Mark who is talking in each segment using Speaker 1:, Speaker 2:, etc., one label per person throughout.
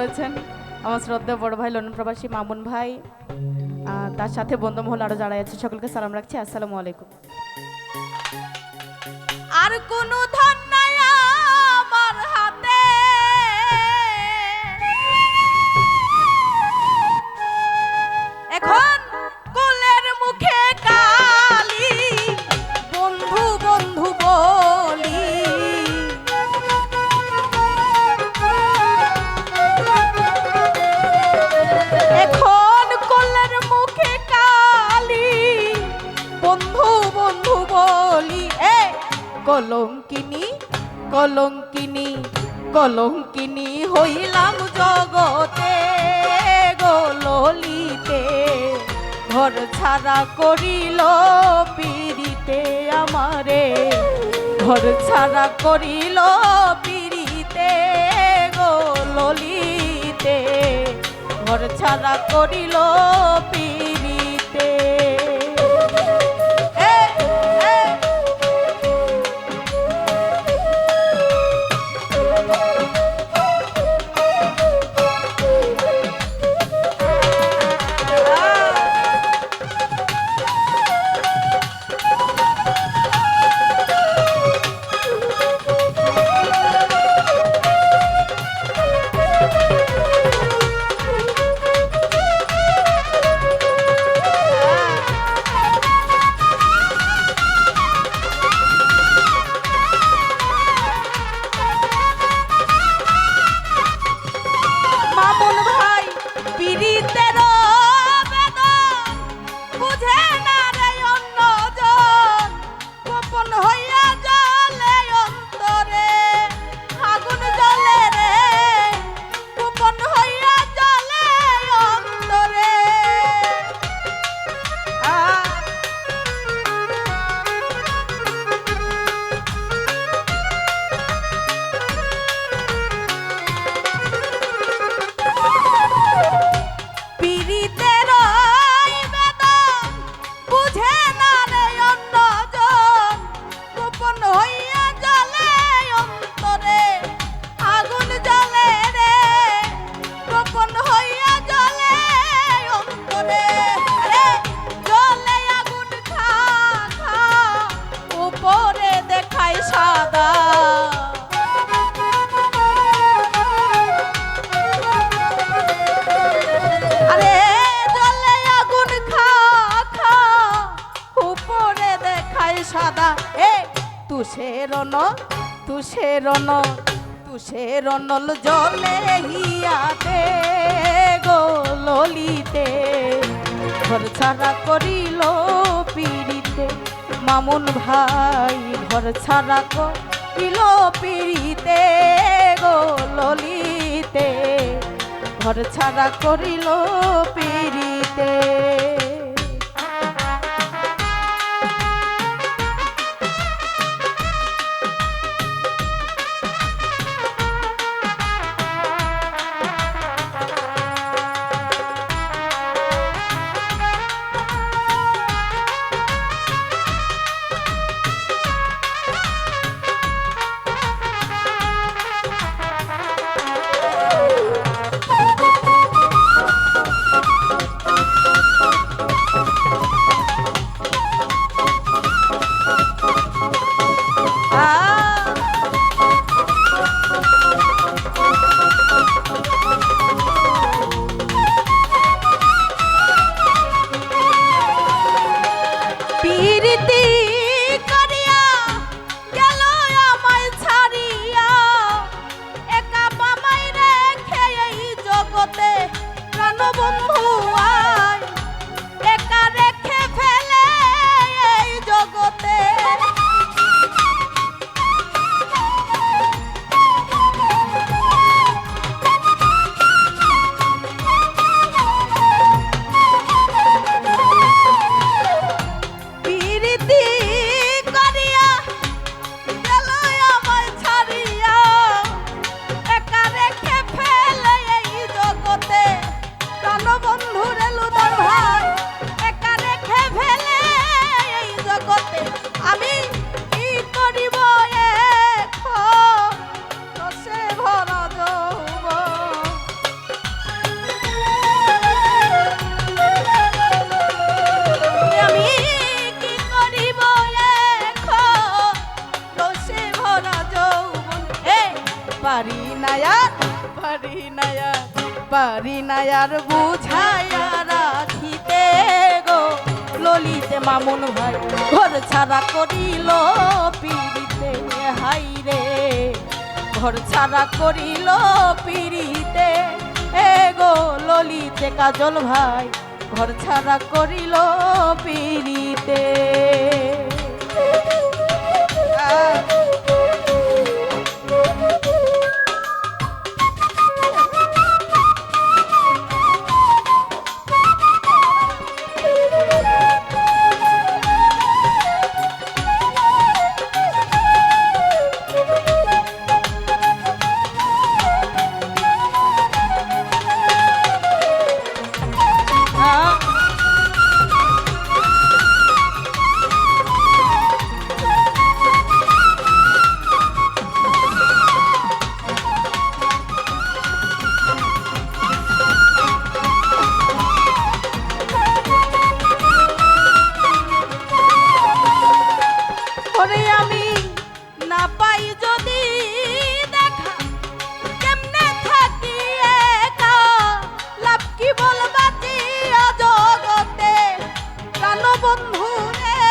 Speaker 1: করেছেন আমার শ্রদ্ধেয় বড় ভাই লন্ডন প্রবাসী মামুন ভাই, তার সাথে বন্ধুমহল আরো যারা আছে সকলকে সালাম রাখছি। আসসালামু আলাইকুম।
Speaker 2: আর কোনো ধন নাই আমার হাতে, এখন কোলের মুখে কালি, বন্ধু বন্ধু বলি। এখন কোলের মুখে কালি, বন্ধু বন্ধু বলি। কলঙ্কিনী কলঙ্কিনী কলঙ্কিনী হইলাম জগতে গো ললিতে, ঘর ছাড়া করিল পিরিতে আমারে, ঘর ছাড়া করিল পিরিতে গো ললিতে, ঘর ছাড়া করিল পিরিতে। তুষের নল জলে হিয়াতে গো ললিতে, ঘর ছাড়া করিল পিরিতে মামুন ভাই, ঘর ছাড়া করিল পিরিতে গো ললিতে, ঘর ছাড়া করিল পিরিতে।
Speaker 1: পারি না আর বুঝাইয়া রাখিতে গো ললিতে মামুন ভাই ঘর ছাড়া করিল পিড়িতে হাই রে ঘর ছাড়া করিল পিড়িতে এ গো ললিতে কাজল ভাই ঘর ছাড়া করিল পিড়িতে আমি না পাই যদি দেখা কেমনে থাকি একা লাভ কি বলবা জগতে প্রাণ বন্ধু রে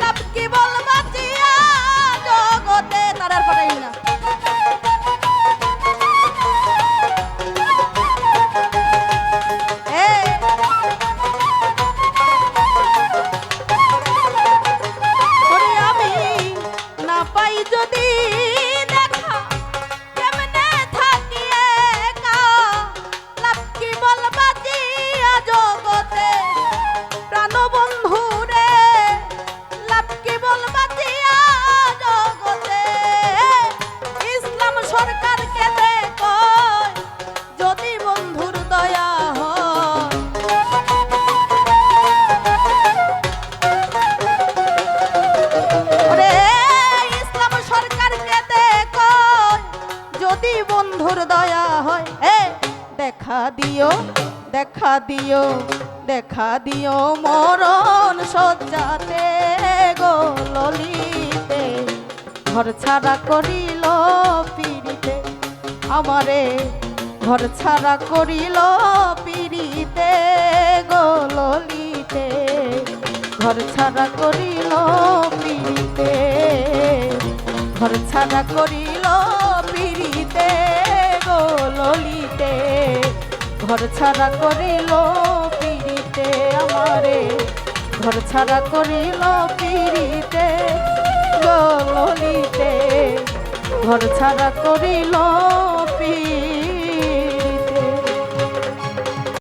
Speaker 1: লাভ কি বলবা জগতে তার আর পাঠাই না যদি দেখা কেমনে থাকি একা লাভ কি বলবা জগতে প্রাণ বন্ধু রে লাভ কি বলবা জগতে ইসলাম সরকারকে দেখো যদি বন্ধুর দয়া যদি বন্ধুর দয়া হয় দেখা দিও দেখা দিও দেখা দিও মরণ সজ্জাতে গো ললিতে ঘর ছাড়া করিল পিড়িতে আমারে ঘর ছাড়া করিল পিড়িতে গো ললিতে ঘর ছাড়া করিল পিড়িতে ঘর ছাড়া করিল পিড়িতে গো ললিতে ঘর ছাড়া করিল পিড়িতে আমারে ঘর ছাড়া করিল পিড়িতে গো ললিতে ঘর ছাড়া করিল পিড়িতে